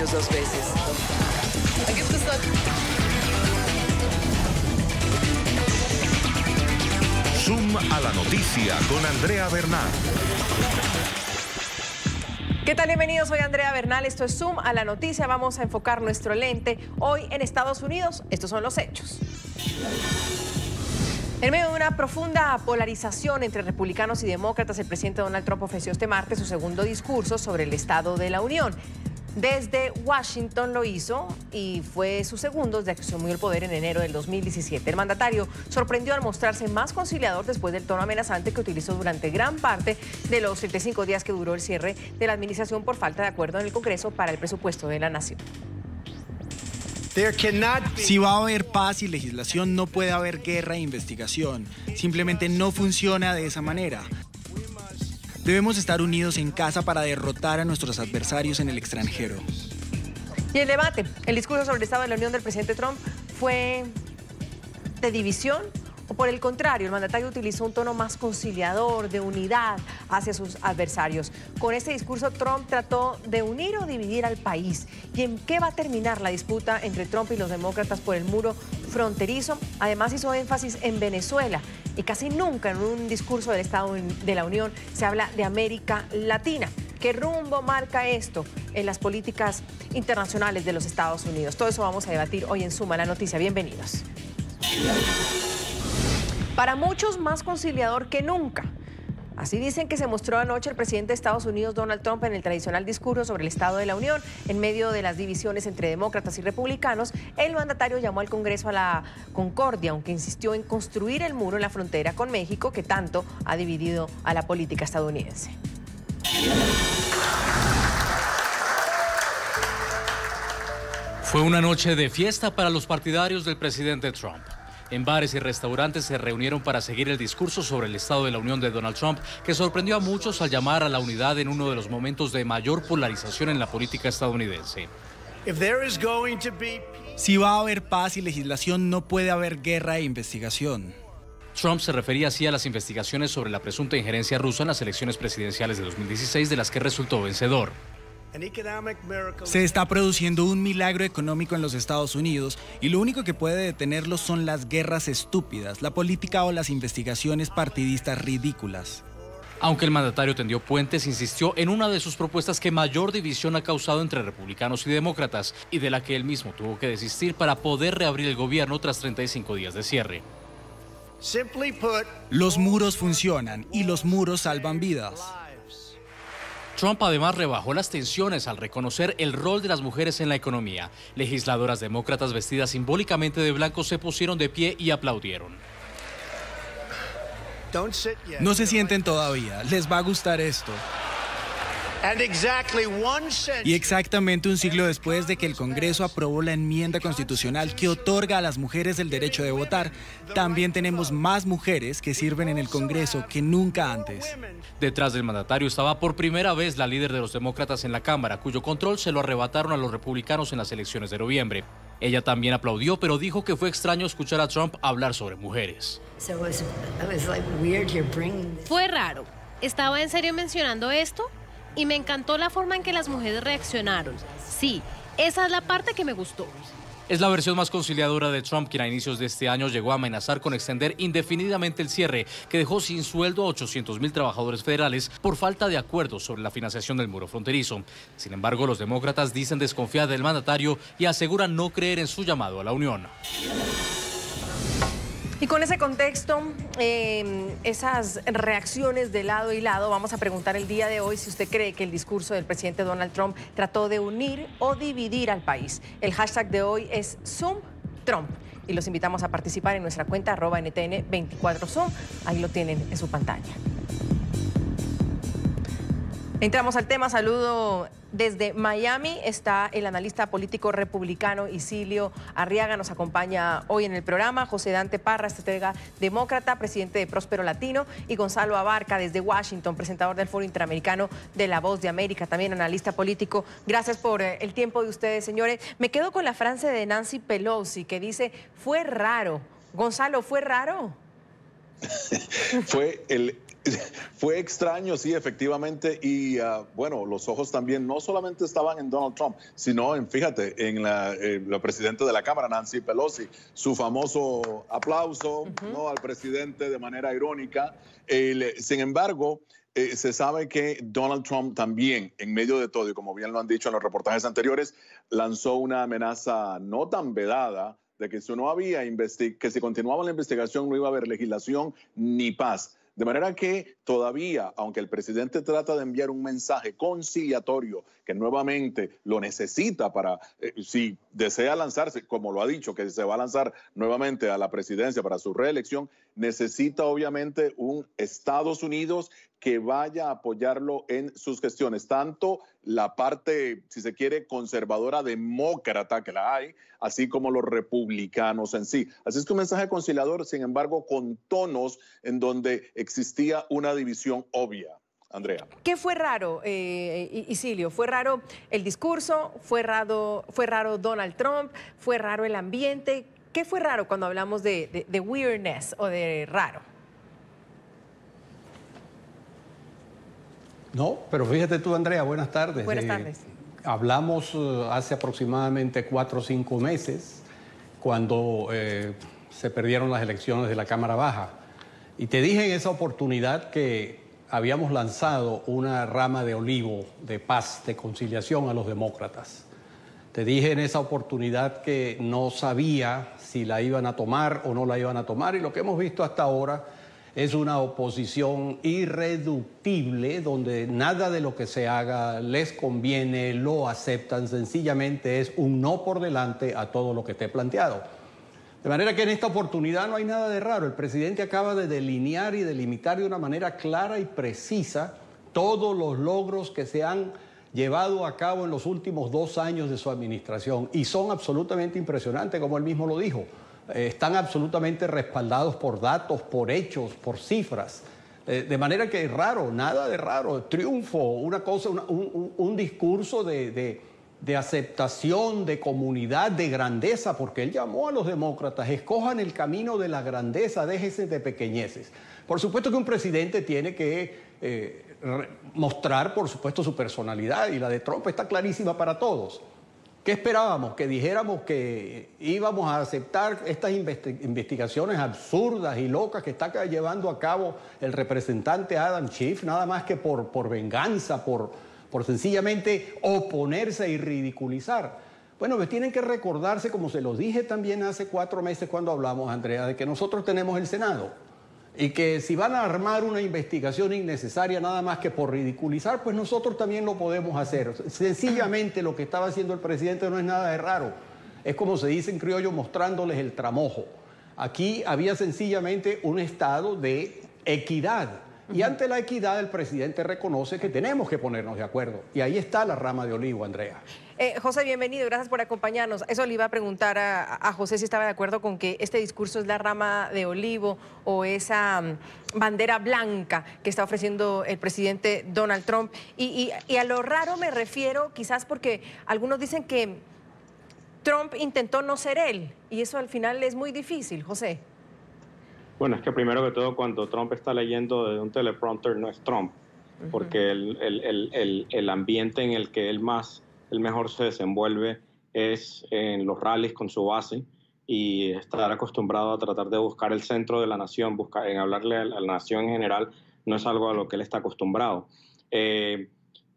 años 2 veces. Aquí está. Zoom a la noticia con Andrea Bernal. ¿Qué tal? Bienvenidos, soy Andrea Bernal, esto es Zoom a la noticia. Vamos a enfocar nuestro lente hoy en Estados Unidos. Estos son los hechos. En medio de una profunda polarización entre republicanos y demócratas, el presidente Donald Trump ofreció este martes su segundo discurso sobre el Estado de la Unión. Desde Washington lo hizo y fue su segundo desde que asumió el poder en enero del 2017. El mandatario sorprendió al mostrarse más conciliador después del tono amenazante que utilizó durante gran parte de los 35 días que duró el cierre de la administración por falta de acuerdo en el Congreso para el presupuesto de la nación. Si va a haber paz y legislación, no puede haber guerra e investigación. Simplemente no funciona de esa manera. Debemos estar unidos en casa para derrotar a nuestros adversarios en el extranjero. Y el debate, el discurso sobre el Estado de la Unión del presidente Trump fue de división, o por el contrario, el mandatario utilizó un tono más conciliador, de unidad hacia sus adversarios. Con este discurso, Trump trató de unir o dividir al país. ¿Y en qué va a terminar la disputa entre Trump y los demócratas por el muro fronterizo? Además, hizo énfasis en Venezuela. Y casi nunca en un discurso del Estado de la Unión se habla de América Latina. ¿Qué rumbo marca esto en las políticas internacionales de los Estados Unidos? Todo eso vamos a debatir hoy en Suma la Noticia. Bienvenidos. Para muchos, más conciliador que nunca. Así dicen que se mostró anoche el presidente de Estados Unidos, Donald Trump, en el tradicional discurso sobre el Estado de la Unión. En medio de las divisiones entre demócratas y republicanos, el mandatario llamó al Congreso a la concordia, aunque insistió en construir el muro en la frontera con México, que tanto ha dividido a la política estadounidense. Fue una noche de fiesta para los partidarios del presidente Trump. En bares y restaurantes se reunieron para seguir el discurso sobre el Estado de la Unión de Donald Trump, que sorprendió a muchos al llamar a la unidad en uno de los momentos de mayor polarización en la política estadounidense. Si va a haber paz y legislación, no puede haber guerra e investigación. Trump se refería así a las investigaciones sobre la presunta injerencia rusa en las elecciones presidenciales de 2016, de las que resultó vencedor. Se está produciendo un milagro económico en los Estados Unidos y lo único que puede detenerlo son las guerras estúpidas, la política o las investigaciones partidistas ridículas. Aunque el mandatario tendió puentes, insistió en una de sus propuestas que mayor división ha causado entre republicanos y demócratas y de la que él mismo tuvo que desistir para poder reabrir el gobierno tras 35 días de cierre. Los muros funcionan y los muros salvan vidas. Trump además rebajó las tensiones al reconocer el rol de las mujeres en la economía. Legisladoras demócratas vestidas simbólicamente de blanco se pusieron de pie y aplaudieron. No se sienten todavía, les va a gustar esto. Y exactamente un siglo después de que el Congreso aprobó la enmienda constitucional que otorga a las mujeres el derecho de votar, también tenemos más mujeres que sirven en el Congreso que nunca antes. Detrás del mandatario estaba por primera vez la líder de los demócratas en la Cámara, cuyo control se lo arrebataron a los republicanos en las elecciones de noviembre. Ella también aplaudió, pero dijo que fue extraño escuchar a Trump hablar sobre mujeres. Fue raro. ¿Estaba en serio mencionando esto? Y me encantó la forma en que las mujeres reaccionaron. Sí, esa es la parte que me gustó. Es la versión más conciliadora de Trump, quien a inicios de este año llegó a amenazar con extender indefinidamente el cierre, que dejó sin sueldo a 800,000 trabajadores federales por falta de acuerdo sobre la financiación del muro fronterizo. Sin embargo, los demócratas dicen desconfiar del mandatario y aseguran no creer en su llamado a la unión. Y con ese contexto, esas reacciones de lado y lado, vamos a preguntar el día de hoy si usted cree que el discurso del presidente Donald Trump trató de unir o dividir al país. El hashtag de hoy es ZoomTrump y los invitamos a participar en nuestra cuenta @NTN24Zoom. Ahí lo tienen en su pantalla. Entramos al tema. Saludo desde Miami. Está el analista político republicano Isilio Arriaga. Nos acompaña hoy en el programa José Dante Parra, estratega demócrata, presidente de Próspero Latino, y Gonzalo Abarca desde Washington, presentador del Foro Interamericano de La Voz de América, también analista político. Gracias por el tiempo de ustedes, señores. Me quedo con la frase de Nancy Pelosi que dice, fue raro. Gonzalo, ¿fue raro? Fue Fue extraño, sí, efectivamente, y bueno, los ojos también no solamente estaban en Donald Trump, sino fíjate, en la presidenta de la Cámara, Nancy Pelosi, su famoso aplauso, ¿no?, al presidente de manera irónica. Sin embargo, se sabe que Donald Trump también, en medio de todo, y como bien lo han dicho en los reportajes anteriores, lanzó una amenaza no tan vedada de que si continuaba la investigación no iba a haber legislación ni paz. De manera que todavía, aunque el presidente trata de enviar un mensaje conciliatorio que nuevamente lo necesita para, si desea lanzarse, como lo ha dicho, que se va a lanzar nuevamente a la presidencia para su reelección, necesita obviamente un Estados Unidos que vaya a apoyarlo en sus gestiones, tanto la parte, si se quiere, conservadora demócrata, que la hay, así como los republicanos en sí. Así es que un mensaje conciliador, sin embargo, con tonos en donde existía una división obvia. Andrea. ¿Qué fue raro, Isilio? ¿Fue raro el discurso? ¿Fue raro Donald Trump? ¿Fue raro el ambiente? ¿Qué fue raro cuando hablamos de weirdness o de raro? No, pero fíjate tú, Andrea, buenas tardes. Buenas tardes. Hablamos hace aproximadamente 4 o 5 meses, cuando se perdieron las elecciones de la Cámara Baja. Y te dije en esa oportunidad que habíamos lanzado una rama de olivo de paz, de conciliación a los demócratas. Te dije en esa oportunidad que no sabía si la iban a tomar o no la iban a tomar, y lo que hemos visto hasta ahora es una oposición irreductible, donde nada de lo que se haga les conviene, lo aceptan, sencillamente es un no por delante a todo lo que esté planteado. De manera que en esta oportunidad no hay nada de raro. El presidente acaba de delinear y delimitar de una manera clara y precisa todos los logros que se han llevado a cabo en los últimos 2 años de su administración, y son absolutamente impresionantes, como él mismo lo dijo. Están absolutamente respaldados por datos, por hechos, por cifras. De manera que es raro, nada de raro. Triunfo, una cosa, un discurso de aceptación, de comunidad, de grandeza, porque él llamó a los demócratas: escojan el camino de la grandeza, déjense de pequeñeces. Por supuesto que un presidente tiene que mostrar, por supuesto, su personalidad, y la de Trump está clarísima para todos. ¿Qué esperábamos? Que dijéramos que íbamos a aceptar estas investigaciones absurdas y locas que está llevando a cabo el representante Adam Schiff, nada más que por venganza, por sencillamente oponerse y ridiculizar. Bueno, pues tienen que recordarse, como se los dije también hace 4 meses cuando hablamos, Andrea, de que nosotros tenemos el Senado, y que si van a armar una investigación innecesaria nada más que por ridiculizar, pues nosotros también lo podemos hacer. Sencillamente lo que estaba haciendo el presidente no es nada de raro. Es, como se dice en criollo, mostrándoles el tramojo. Aquí había sencillamente un estado de equidad. Y ante la equidad el presidente reconoce que tenemos que ponernos de acuerdo. Y ahí está la rama de olivo, Andrea. José, bienvenido, gracias por acompañarnos. Eso le iba a preguntar a José si estaba de acuerdo con que este discurso es la rama de olivo o esa bandera blanca que está ofreciendo el presidente Donald Trump. Y a lo raro me refiero quizás porque algunos dicen que Trump intentó no ser él, y eso al final es muy difícil, José. Bueno, es que primero que todo, cuando Trump está leyendo de un teleprompter, no es Trump, porque el ambiente en el que él mejor se desenvuelve es en los rallies con su base, y estar acostumbrado a tratar de buscar el centro de la nación, en hablarle a la nación en general, no es algo a lo que él está acostumbrado.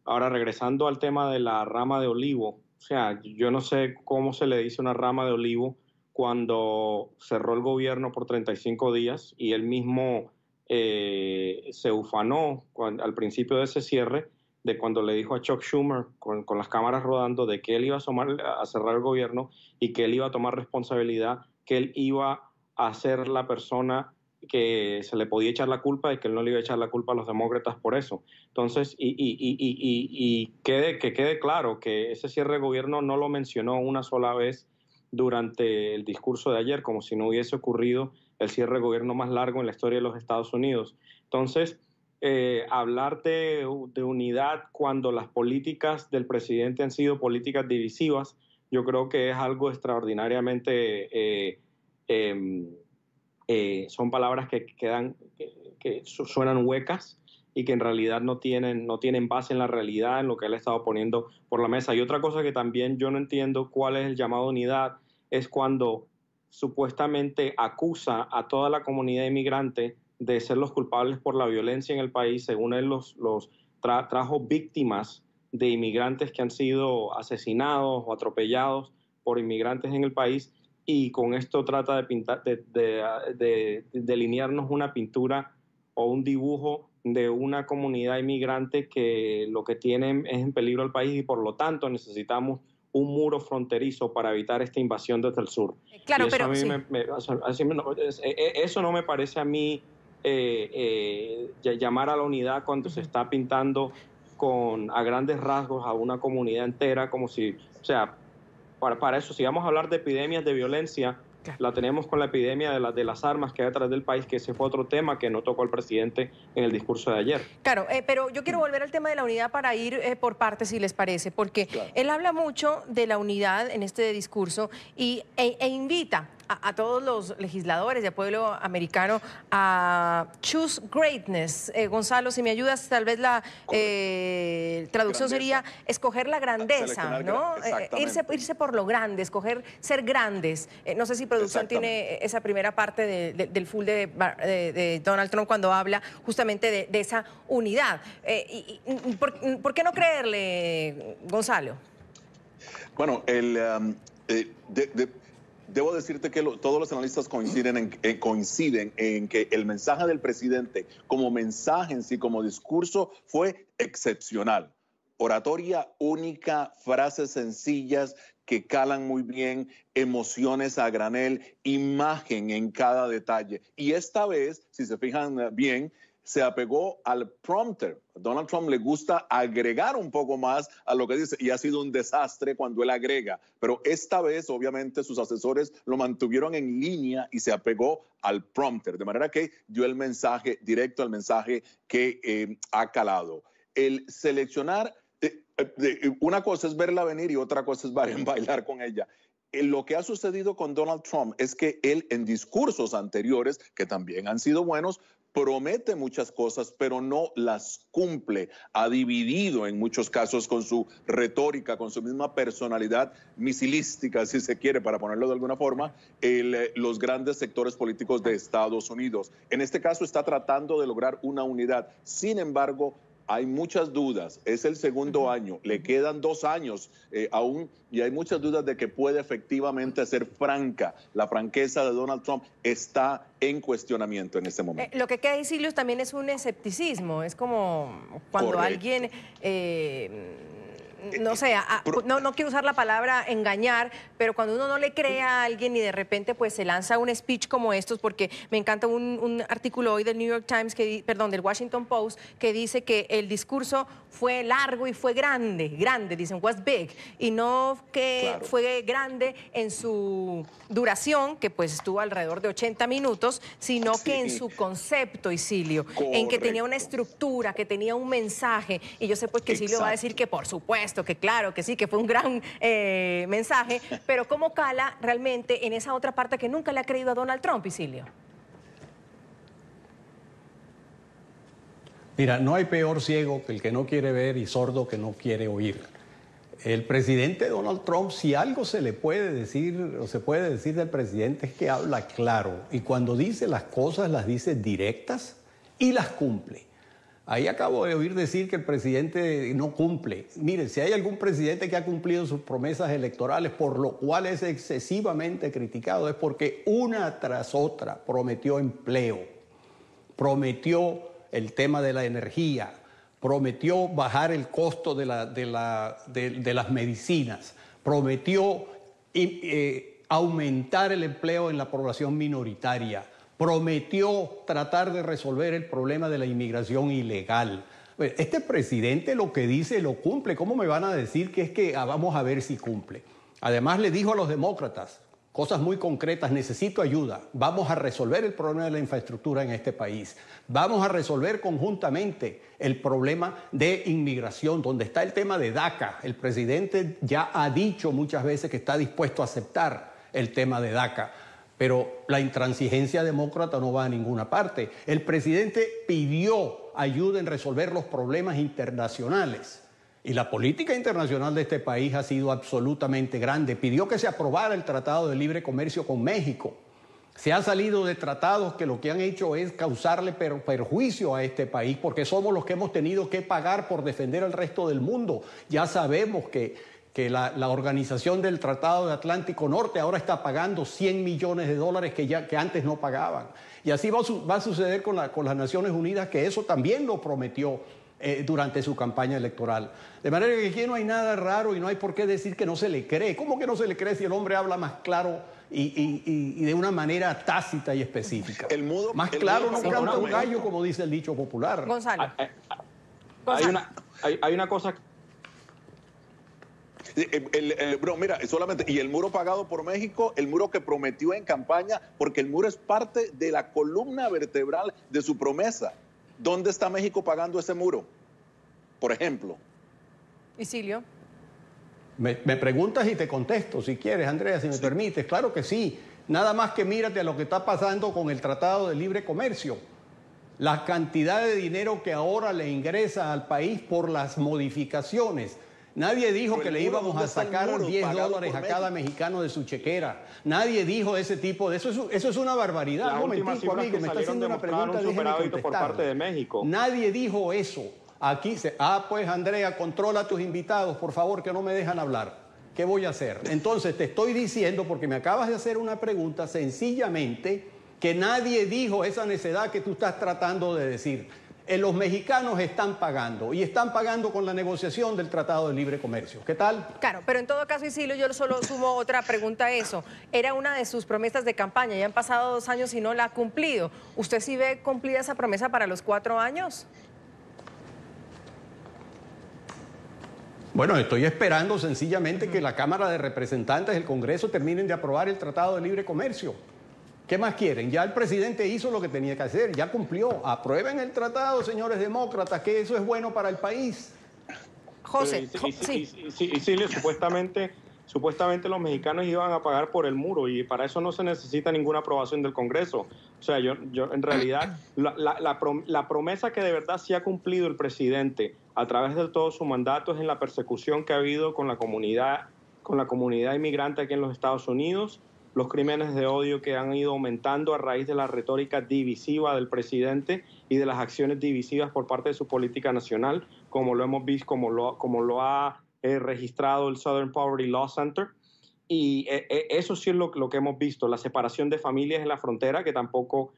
Ahora, regresando al tema de la rama de olivo, o sea, yo no sé cómo se le dice una rama de olivo cuando cerró el gobierno por 35 días y él mismo se ufanó al principio de ese cierre, de cuando le dijo a Chuck Schumer, con las cámaras rodando, de que él iba a cerrar el gobierno y que él iba a tomar responsabilidad, que él iba a ser la persona que se le podía echar la culpa y que él no le iba a echar la culpa a los demócratas por eso. Entonces, que quede claro que ese cierre de gobierno no lo mencionó una sola vez durante el discurso de ayer, como si no hubiese ocurrido el cierre de gobierno más largo en la historia de los Estados Unidos. Entonces, hablar de unidad cuando las políticas del presidente han sido políticas divisivas, yo creo que es algo extraordinariamente... son palabras que que suenan huecas y que en realidad no tienen base en la realidad, en lo que él ha estado poniendo por la mesa. Y otra cosa que también yo no entiendo cuál es el llamado a unidad es cuando supuestamente acusa a toda la comunidad inmigrante de ser los culpables por la violencia en el país. Según él, trajo víctimas de inmigrantes que han sido asesinados o atropellados por inmigrantes en el país, y con esto trata de pintar, de delinearnos una pintura o un dibujo de una comunidad inmigrante que lo que tienen es en peligro al país, y por lo tanto necesitamos un muro fronterizo para evitar esta invasión desde el sur. Claro, eso pero eso no me parece a mí llamar a la unidad cuando se está pintando a grandes rasgos a una comunidad entera, como si, o sea, para eso, si vamos a hablar de epidemias de violencia, la tenemos con la epidemia de las armas que hay detrás del país, que ese fue otro tema que no tocó el presidente en el discurso de ayer. Claro, pero yo quiero volver al tema de la unidad para ir por partes, si les parece, porque él habla mucho de la unidad en este discurso e invita a todos los legisladores del pueblo americano a choose greatness. Gonzalo, si me ayudas, tal vez la traducción sería escoger la grandeza, ¿no? Irse por lo grande, escoger ser grandes. No sé si producción tiene esa primera parte del full de Donald Trump cuando habla justamente de esa unidad. ¿Por qué no creerle, Gonzalo? Bueno, debo decirte que todos los analistas coinciden en que el mensaje del presidente como mensaje en sí, como discurso, fue excepcional. Oratoria única, frases sencillas que calan muy bien, emociones a granel, imagen en cada detalle. Y esta vez, si se fijan bien, se apegó al prompter. A Donald Trump le gusta agregar un poco más a lo que dice, y ha sido un desastre cuando él agrega. Pero esta vez, obviamente, sus asesores lo mantuvieron en línea y se apegó al prompter, de manera que dio el mensaje directo, el mensaje que ha calado. El seleccionar, una cosa es verla venir y otra cosa es bailar con ella. Lo que ha sucedido con Donald Trump es que él, en discursos anteriores, que también han sido buenos, promete muchas cosas, pero no las cumple. Ha dividido en muchos casos con su retórica, con su misma personalidad misilística, si se quiere, para ponerlo de alguna forma, los grandes sectores políticos de Estados Unidos. En este caso está tratando de lograr una unidad. Sin embargo, hay muchas dudas. Es el segundo año, le quedan 2 años aún, y hay muchas dudas de que puede efectivamente ser franca. La franqueza de Donald Trump está en cuestionamiento en este momento. Lo que queda ahí, Silvio, también es un escepticismo. Es como cuando alguien... no sé, no quiero usar la palabra engañar, pero cuando uno no le cree a alguien y de repente pues se lanza un speech como estos, porque me encanta un artículo hoy del New York Times, del Washington Post, que dice que el discurso fue largo y fue grande, dicen, was big, y no que fue grande en su duración, que pues estuvo alrededor de 80 minutos, sino que en su concepto, Isilio, en que tenía una estructura, que tenía un mensaje, y yo sé pues que Isilio va a decir que por supuesto, que claro, que sí, que fue un gran mensaje, pero ¿cómo cala realmente en esa otra parte que nunca le ha creído a Donald Trump, Isilio? Mira, no hay peor ciego que el que no quiere ver y sordo que no quiere oír. El presidente Donald Trump, si algo se le puede decir o se puede decir del presidente, es que habla claro, y cuando dice las cosas las dice directas y las cumple. Ahí acabo de oír decir que el presidente no cumple. Mire, si hay algún presidente que ha cumplido sus promesas electorales, por lo cual es excesivamente criticado, es porque una tras otra prometió empleo, prometió el tema de la energía, prometió bajar el costo de las medicinas, prometió aumentar el empleo en la población minoritaria, prometió tratar de resolver el problema de la inmigración ilegal. Este presidente lo que dice lo cumple. ¿Cómo me van a decir que es que vamos a ver si cumple? Además le dijo a los demócratas cosas muy concretas: necesito ayuda, vamos a resolver el problema de la infraestructura en este país, vamos a resolver conjuntamente el problema de inmigración, donde está el tema de DACA. El presidente ya ha dicho muchas veces que está dispuesto a aceptar el tema de DACA. Pero la intransigencia demócrata no va a ninguna parte. El presidente pidió ayuda en resolver los problemas internacionales. Y la política internacional de este país ha sido absolutamente grande. Pidió que se aprobara el Tratado de Libre Comercio con México. Se ha salido de tratados que lo que han hecho es causarle perjuicio a este país, porque somos los que hemos tenido que pagar por defender al resto del mundo. Ya sabemos que la organización del Tratado de Atlántico Norte ahora está pagando 100 millones de dólares que antes no pagaban. Y así va a suceder con las Naciones Unidas, que eso también lo prometió durante su campaña electoral. De manera que aquí no hay nada raro y no hay por qué decir que no se le cree. ¿Cómo que no se le cree si el hombre habla más claro y de una manera tácita y específica? Más claro no canta un gallo, como dice el dicho popular. Gonzalo. Hay una cosa... Bro, mira, solamente, y el muro pagado por México, el muro que prometió en campaña, porque el muro es parte de la columna vertebral de su promesa. ¿Dónde está México pagando ese muro? Por ejemplo. Isilio. Me preguntas y te contesto, si quieres, Andrea, si me permites. Claro que sí. Nada más que mírate a lo que está pasando con el Tratado de Libre Comercio. La cantidad de dinero que ahora le ingresa al país por las modificaciones. Nadie dijo que le íbamos a sacar $10 a cada mexicano de su chequera. Nadie dijo ese tipo de... Eso es una barbaridad. Las últimas cifras que salieron demostraron un superávit por parte de México. Nadie dijo eso. Aquí pues Andrea, controla a tus invitados, por favor, que no me dejan hablar. ¿Qué voy a hacer? Entonces te estoy diciendo, porque me acabas de hacer una pregunta, sencillamente, que nadie dijo esa necedad que tú estás tratando de decir. Los mexicanos están pagando, y están pagando con la negociación del Tratado de Libre Comercio. ¿Qué tal? Claro, pero en todo caso, Isilio, yo solo sumo otra pregunta a eso. Era una de sus promesas de campaña, ya han pasado 2 años y no la ha cumplido. ¿Usted sí ve cumplida esa promesa para los 4 años? Bueno, estoy esperando sencillamente que la Cámara de Representantes del Congreso terminen de aprobar el Tratado de Libre Comercio. ¿Qué más quieren? Ya el presidente hizo lo que tenía que hacer, ya cumplió. Aprueben el tratado, señores demócratas, que eso es bueno para el país. José, sí, supuestamente los mexicanos iban a pagar por el muro y para eso no se necesita ninguna aprobación del Congreso. O sea, yo en realidad, la promesa que de verdad sí ha cumplido el presidente a través de todo su mandato es en la persecución que ha habido con la comunidad inmigrante aquí en los Estados Unidos, los crímenes de odio que han ido aumentando a raíz de la retórica divisiva del presidente y de las acciones divisivas por parte de su política nacional, como lo hemos visto, como lo ha registrado el Southern Poverty Law Center. Y eso sí es lo que hemos visto, la separación de familias en la frontera, que tampoco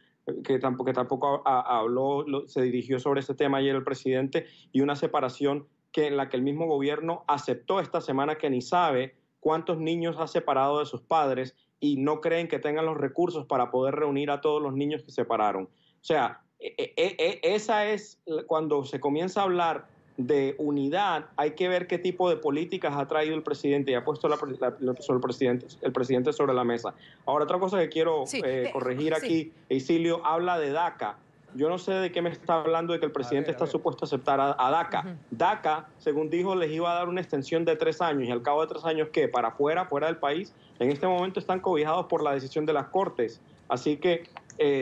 se dirigió sobre ese tema ayer el presidente, y una separación en la que el mismo gobierno aceptó esta semana que ni sabe cuántos niños ha separado de sus padres y no creen que tengan los recursos para poder reunir a todos los niños que separaron. O sea, esa es cuando se comienza a hablar de unidad, hay que ver qué tipo de políticas ha traído el presidente y ha puesto el presidente sobre la mesa. Ahora, otra cosa que quiero corregir aquí, Isilio habla de DACA. Yo no sé de qué me está hablando de que el presidente está supuesto a aceptar a DACA. DACA, según dijo, les iba a dar una extensión de 3 años. Y al cabo de 3 años, ¿qué? Para fuera del país, en este momento están cobijados por la decisión de las Cortes. Así que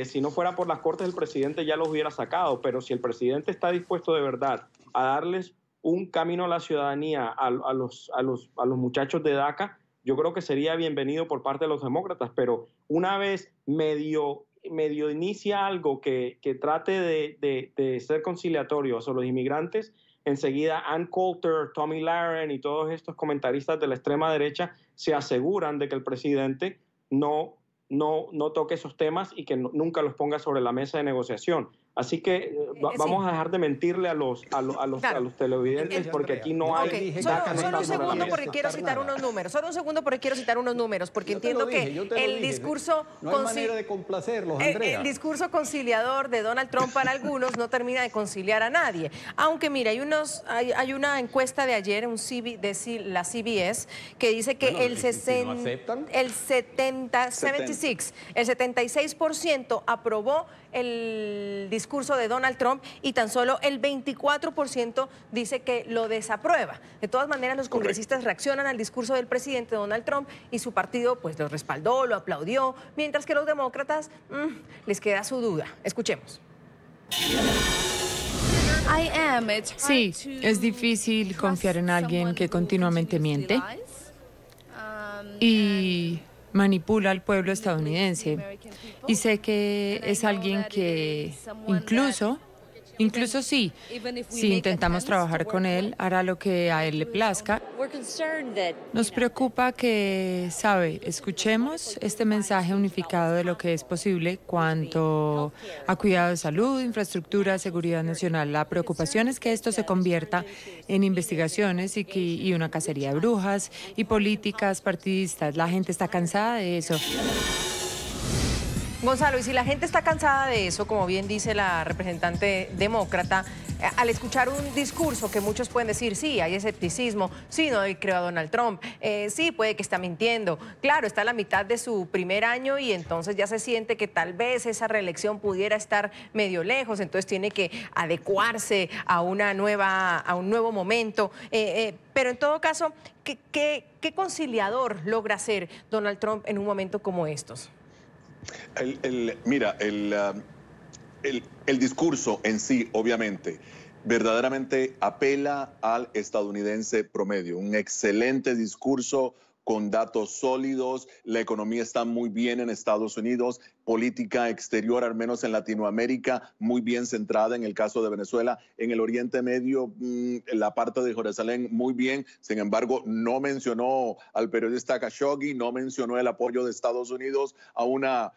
si no fuera por las Cortes, el presidente ya los hubiera sacado. Pero si el presidente está dispuesto de verdad a darles un camino a la ciudadanía a los muchachos de DACA, yo creo que sería bienvenido por parte de los demócratas. Pero una vez medio inicia algo que trate de ser conciliatorio sobre los inmigrantes, enseguida Ann Coulter, Tomi Lahren y todos estos comentaristas de la extrema derecha se aseguran de que el presidente no toque esos temas y que nunca los ponga sobre la mesa de negociación. Así que vamos a dejar de mentirle a los televidentes, porque aquí no hay... Solo un segundo porque quiero citar unos números. Porque entiendo que el discurso... No hay manera de complacerlos, Andrea. El discurso conciliador de Donald Trump para algunos no termina de conciliar a nadie. Aunque mira, hay una encuesta de ayer, la CBS, que dice que el 76% aprobó el discurso de Donald Trump y tan solo el 24% dice que lo desaprueba. De todas maneras, los congresistas reaccionan al discurso del presidente Donald Trump y su partido pues lo respaldó, lo aplaudió, mientras que los demócratas les queda su duda. Escuchemos. Sí, es difícil confiar en alguien que continuamente miente y manipula al pueblo estadounidense. Y sé que es alguien que incluso si intentamos trabajar con él, hará lo que a él le plazca. Nos preocupa que, escuchemos este mensaje unificado de lo que es posible cuanto a cuidado de salud, infraestructura, seguridad nacional. La preocupación es que esto se convierta en investigaciones y una cacería de brujas y políticas partidistas. La gente está cansada de eso. Gonzalo, y si la gente está cansada de eso, como bien dice la representante demócrata, al escuchar un discurso que muchos pueden decir, sí, hay escepticismo, sí, no creo a Donald Trump, sí, puede que está mintiendo, claro, está a la mitad de su primer año y entonces ya se siente que tal vez esa reelección pudiera estar medio lejos, entonces tiene que adecuarse a un nuevo momento, pero en todo caso, ¿qué conciliador logra ser Donald Trump en un momento como estos? Mira, el discurso en sí, obviamente, verdaderamente apela al estadounidense promedio. Un excelente discurso con datos sólidos, la economía está muy bien en Estados Unidos, política exterior, al menos en Latinoamérica, muy bien centrada en el caso de Venezuela, en el Oriente Medio, en la parte de Jerusalén, muy bien. Sin embargo, no mencionó al periodista Khashoggi, no mencionó el apoyo de Estados Unidos a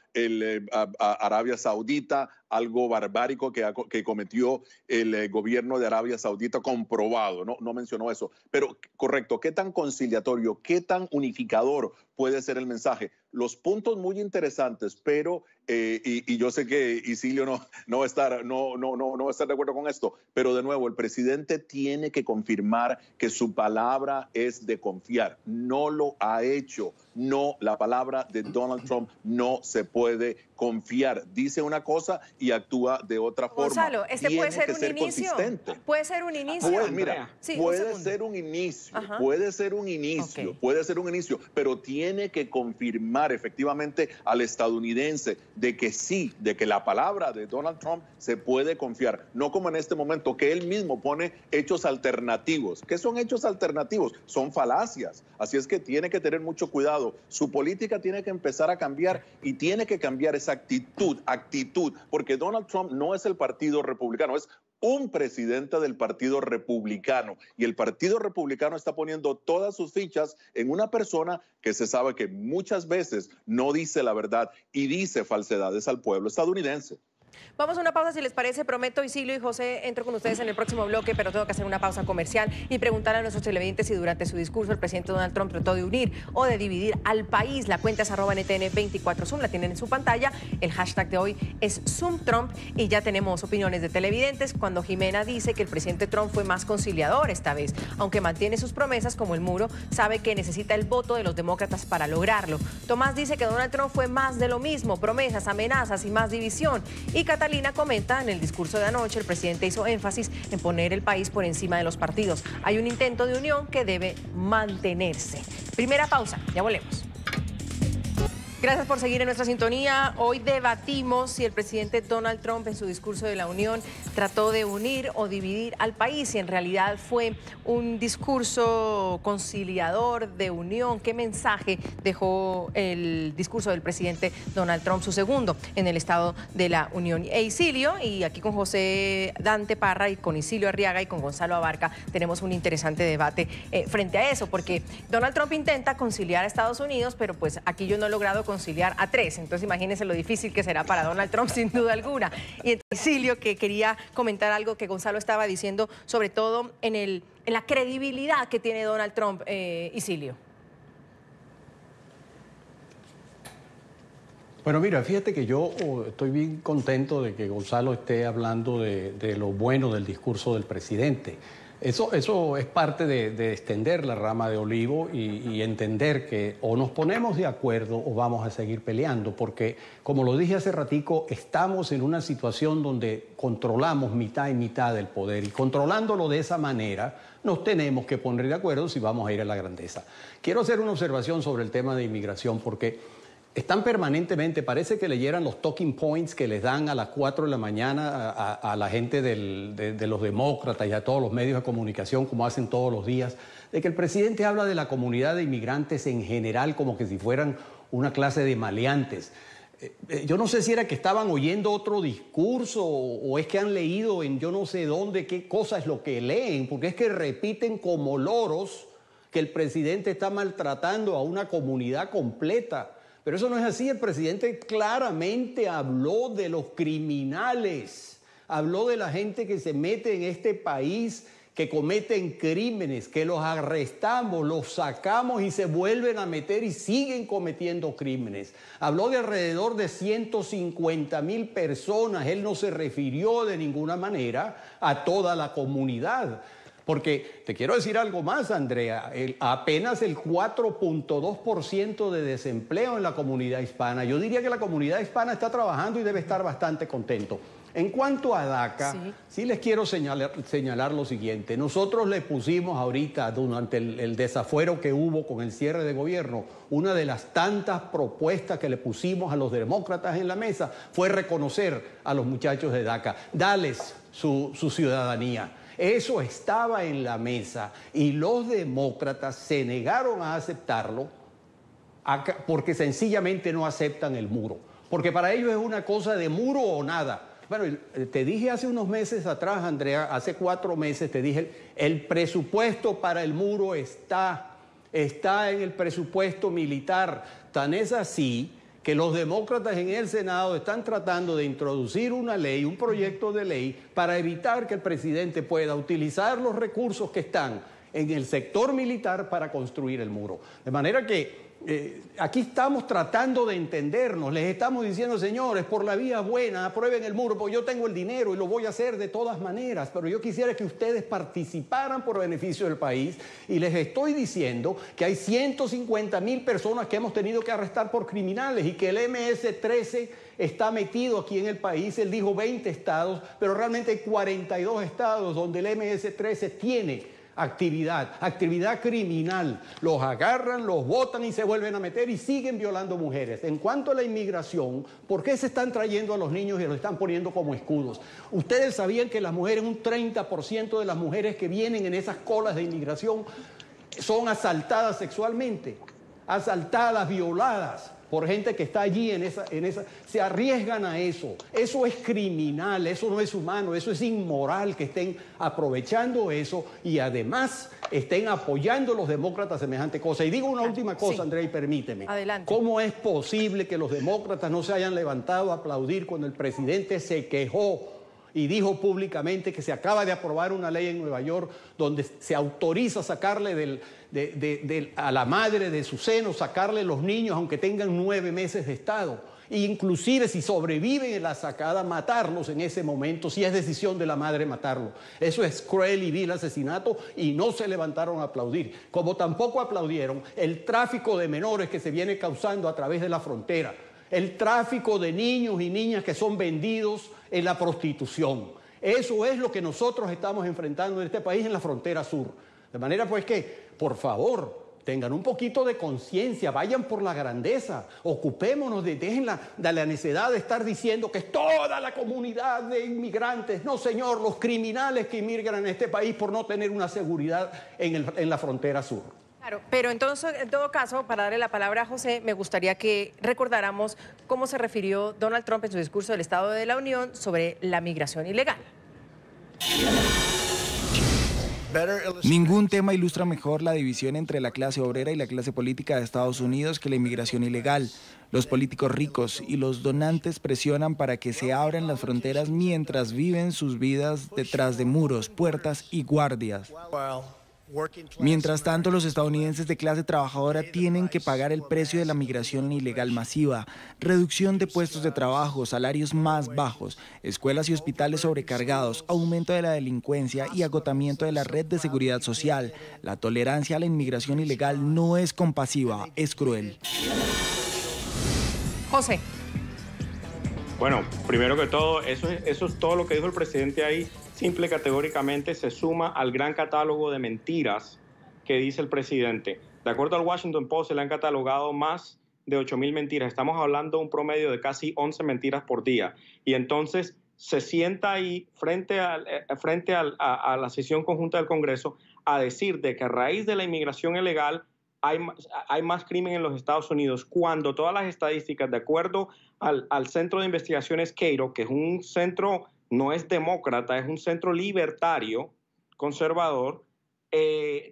Arabia Saudita, algo barbárico que cometió el gobierno de Arabia Saudita, comprobado, no mencionó eso. Pero, correcto, ¿qué tan conciliatorio, qué tan unificador puede ser el mensaje? Los puntos muy interesantes, pero, y yo sé que Isilio no va a estar de acuerdo con esto, pero de nuevo, el presidente tiene que confirmar que su palabra es de confiar. No lo ha hecho. No, la palabra de Donald Trump no se puede confiar. Dice una cosa y actúa de otra forma. Gonzalo, puede ser un inicio. Puede ser un inicio. Puede ser un inicio. Puede ser un inicio. Puede ser un inicio. Pero tiene que confirmar efectivamente al estadounidense de que sí, de que la palabra de Donald Trump se puede confiar. No como en este momento, que él mismo pone hechos alternativos. ¿Qué son hechos alternativos? Son falacias. Así es que tiene que tener mucho cuidado. Su política tiene que empezar a cambiar y tiene que cambiar esa actitud, porque Donald Trump no es el Partido Republicano, es un presidente del Partido Republicano y el Partido Republicano está poniendo todas sus fichas en una persona que se sabe que muchas veces no dice la verdad y dice falsedades al pueblo estadounidense. Vamos a una pausa, si les parece. Prometo, Isilio y José, entro con ustedes en el próximo bloque, pero tengo que hacer una pausa comercial y preguntar a nuestros televidentes si durante su discurso el presidente Donald Trump trató de unir o de dividir al país. La cuenta es @NTN24Zoom, la tienen en su pantalla. El hashtag de hoy es ZoomTrump y ya tenemos opiniones de televidentes cuando Jimena dice que el presidente Trump fue más conciliador esta vez. Aunque mantiene sus promesas como el muro, sabe que necesita el voto de los demócratas para lograrlo. Tomás dice que Donald Trump fue más de lo mismo, promesas, amenazas y más división. Y Catalina comenta, en el discurso de anoche el presidente hizo énfasis en poner el país por encima de los partidos. Hay un intento de unión que debe mantenerse. Primera pausa, ya volvemos. Gracias por seguir en nuestra sintonía. Hoy debatimos si el presidente Donald Trump en su discurso de la Unión trató de unir o dividir al país y en realidad fue un discurso conciliador de unión. ¿Qué mensaje dejó el discurso del presidente Donald Trump, su segundo en el Estado de la Unión? Isilio, y aquí con José Dante Parra y con Isilio Arriaga y con Gonzalo Abarca tenemos un interesante debate frente a eso, porque Donald Trump intenta conciliar a Estados Unidos, pero pues aquí yo no he logrado conciliar a tres. Entonces imagínense lo difícil que será para Donald Trump sin duda alguna. Y Isilio, que quería comentar algo que Gonzalo estaba diciendo, sobre todo en la credibilidad que tiene Donald Trump, Isilio. Bueno, mira, fíjate que yo estoy bien contento de que Gonzalo esté hablando de lo bueno del discurso del presidente. Eso es parte de extender la rama de olivo y entender que o nos ponemos de acuerdo o vamos a seguir peleando, porque, como lo dije hace ratico, estamos en una situación donde controlamos mitad y mitad del poder, y controlándolo de esa manera nos tenemos que poner de acuerdo si vamos a ir a la grandeza. Quiero hacer una observación sobre el tema de inmigración, porque están permanentemente, parece que leyeran los talking points que les dan a las 4 de la mañana a la gente de los demócratas y a todos los medios de comunicación, como hacen todos los días, de que el presidente habla de la comunidad de inmigrantes en general como que si fueran una clase de maleantes. Yo no sé si era que estaban oyendo otro discurso o es que han leído en yo no sé dónde qué cosa es lo que leen, porque es que repiten como loros que el presidente está maltratando a una comunidad completa. Pero eso no es así. El presidente claramente habló de los criminales, habló de la gente que se mete en este país, que cometen crímenes, que los arrestamos, los sacamos y se vuelven a meter y siguen cometiendo crímenes. Habló de alrededor de 150,000 personas. Él no se refirió de ninguna manera a toda la comunidad. Porque te quiero decir algo más, Andrea, apenas el 4.2% de desempleo en la comunidad hispana. Yo diría que la comunidad hispana está trabajando y debe estar bastante contento. En cuanto a DACA, sí les quiero señalar lo siguiente. Nosotros le pusimos ahorita, durante el desafuero que hubo con el cierre de gobierno, una de las tantas propuestas que le pusimos a los demócratas en la mesa fue reconocer a los muchachos de DACA, darles su ciudadanía. Eso estaba en la mesa y los demócratas se negaron a aceptarlo porque sencillamente no aceptan el muro. Porque para ellos es una cosa de muro o nada. Bueno, te dije hace unos meses atrás, Andrea, hace 4 meses, te dije, el presupuesto para el muro está en el presupuesto militar. Tan es así que los demócratas en el Senado están tratando de introducir una ley, un proyecto de ley, para evitar que el presidente pueda utilizar los recursos que están en el sector militar para construir el muro. De manera que aquí estamos tratando de entendernos, les estamos diciendo, señores, por la vía buena, aprueben el muro, porque yo tengo el dinero y lo voy a hacer de todas maneras, pero yo quisiera que ustedes participaran por beneficio del país, y les estoy diciendo que hay 150,000 personas que hemos tenido que arrestar por criminales y que el MS-13 está metido aquí en el país. Él dijo 20 estados, pero realmente hay 42 estados donde el MS-13 tiene actividad criminal. Los agarran, los botan y se vuelven a meter y siguen violando mujeres. En cuanto a la inmigración, ¿por qué se están trayendo a los niños y los están poniendo como escudos? Ustedes sabían que las mujeres, un 30% de las mujeres que vienen en esas colas de inmigración son asaltadas sexualmente, asaltadas, violadas por gente que está allí se arriesgan a eso. Eso es criminal, eso no es humano, eso es inmoral que estén aprovechando eso y además estén apoyando a los demócratas semejante cosa. Y digo una última cosa, Andrea, y permíteme. Adelante. ¿Cómo es posible que los demócratas no se hayan levantado a aplaudir cuando el presidente se quejó y dijo públicamente que se acaba de aprobar una ley en Nueva York donde se autoriza sacarle a la madre de su seno, sacarle los niños aunque tengan 9 meses de estado? E inclusive si sobreviven en la sacada, matarlos en ese momento, si es decisión de la madre matarlo. Eso es cruel y vil asesinato y no se levantaron a aplaudir. Como tampoco aplaudieron el tráfico de menores que se viene causando a través de la frontera, el tráfico de niños y niñas que son vendidos en la prostitución. Eso es lo que nosotros estamos enfrentando en este país en la frontera sur. De manera pues que, por favor, tengan un poquito de conciencia, vayan por la grandeza, ocupémonos dejen de la necesidad de estar diciendo que es toda la comunidad de inmigrantes. No, señor, los criminales que inmigran en este país por no tener una seguridad en la frontera sur. Claro, pero entonces, en todo caso, para darle la palabra a José, me gustaría que recordáramos cómo se refirió Donald Trump en su discurso del Estado de la Unión sobre la migración ilegal. Ningún tema ilustra mejor la división entre la clase obrera y la clase política de Estados Unidos que la inmigración ilegal. Los políticos ricos y los donantes presionan para que se abran las fronteras mientras viven sus vidas detrás de muros, puertas y guardias. Mientras tanto, los estadounidenses de clase trabajadora tienen que pagar el precio de la migración ilegal masiva, reducción de puestos de trabajo, salarios más bajos, escuelas y hospitales sobrecargados, aumento de la delincuencia y agotamiento de la red de seguridad social. La tolerancia a la inmigración ilegal no es compasiva, es cruel. José. Bueno, primero que todo, eso es todo lo que dijo el presidente ahí. Simple y categóricamente se suma al gran catálogo de mentiras que dice el presidente. De acuerdo al Washington Post, se le han catalogado más de 8,000 mentiras. Estamos hablando de un promedio de casi 11 mentiras por día. Y entonces se sienta ahí frente a la sesión conjunta del Congreso a decir de que a raíz de la inmigración ilegal hay más crimen en los Estados Unidos, cuando todas las estadísticas, de acuerdo al Centro de Investigaciones Cato, que es un centro, no es demócrata, es un centro libertario, conservador,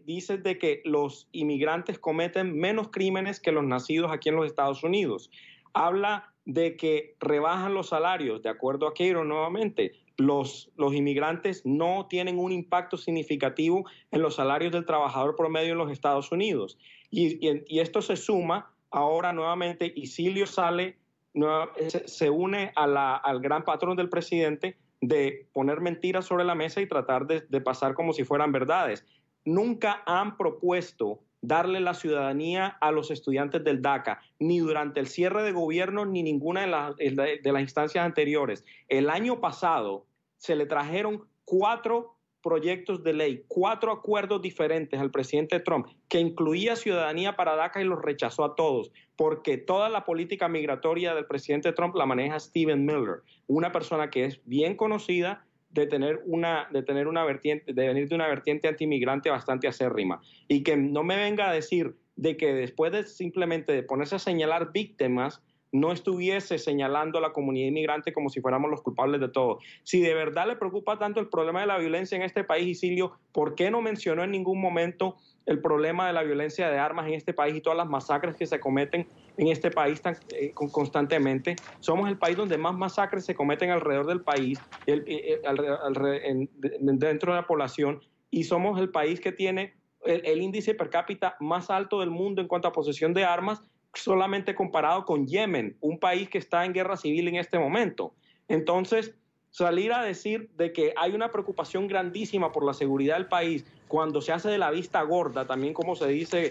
dice de que los inmigrantes cometen menos crímenes que los nacidos aquí en los Estados Unidos. Habla de que rebajan los salarios, de acuerdo a Cato nuevamente. Los inmigrantes no tienen un impacto significativo en los salarios del trabajador promedio en los Estados Unidos. Y esto se suma ahora nuevamente, Isilio se une al gran patrón del presidente de poner mentiras sobre la mesa y tratar de pasar como si fueran verdades. Nunca han propuesto darle la ciudadanía a los estudiantes del DACA, ni durante el cierre de gobierno, ni ninguna de las instancias anteriores. El año pasado se le trajeron 4 proyectos de ley, 4 acuerdos diferentes al presidente Trump, que incluía ciudadanía para DACA y los rechazó a todos, porque toda la política migratoria del presidente Trump la maneja Stephen Miller, una persona que es bien conocida de venir de una vertiente antimigrante bastante acérrima. Y que no me venga a decir de que después de simplemente de ponerse a señalar víctimas, no estuviese señalando a la comunidad inmigrante como si fuéramos los culpables de todo. Si de verdad le preocupa tanto el problema de la violencia en este país, Isilio, ¿por qué no mencionó en ningún momento el problema de la violencia de armas en este país y todas las masacres que se cometen en este país constantemente? Somos el país donde más masacres se cometen alrededor del país, dentro de la población, y somos el país que tiene el índice per cápita más alto del mundo en cuanto a posesión de armas, solamente comparado con Yemen, un país que está en guerra civil en este momento. Entonces, salir a decir de que hay una preocupación grandísima por la seguridad del país cuando se hace de la vista gorda, también como se dice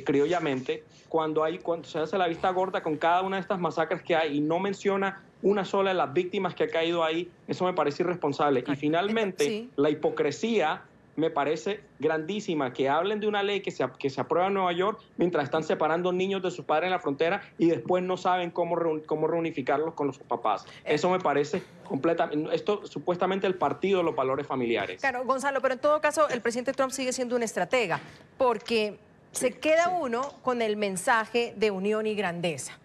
criollamente, cuando se hace la vista gorda con cada una de estas masacres que hay y no menciona una sola de las víctimas que ha caído ahí, eso me parece irresponsable. Y finalmente, sí, la hipocresía me parece grandísima, que hablen de una ley que se aprueba en Nueva York mientras están separando niños de sus padres en la frontera y después no saben cómo reunificarlos con los papás. Eso me parece completamente... Esto supuestamente el partido de los valores familiares. Claro, Gonzalo, pero en todo caso el presidente Trump sigue siendo un estratega porque se queda uno con el mensaje de unión y grandeza,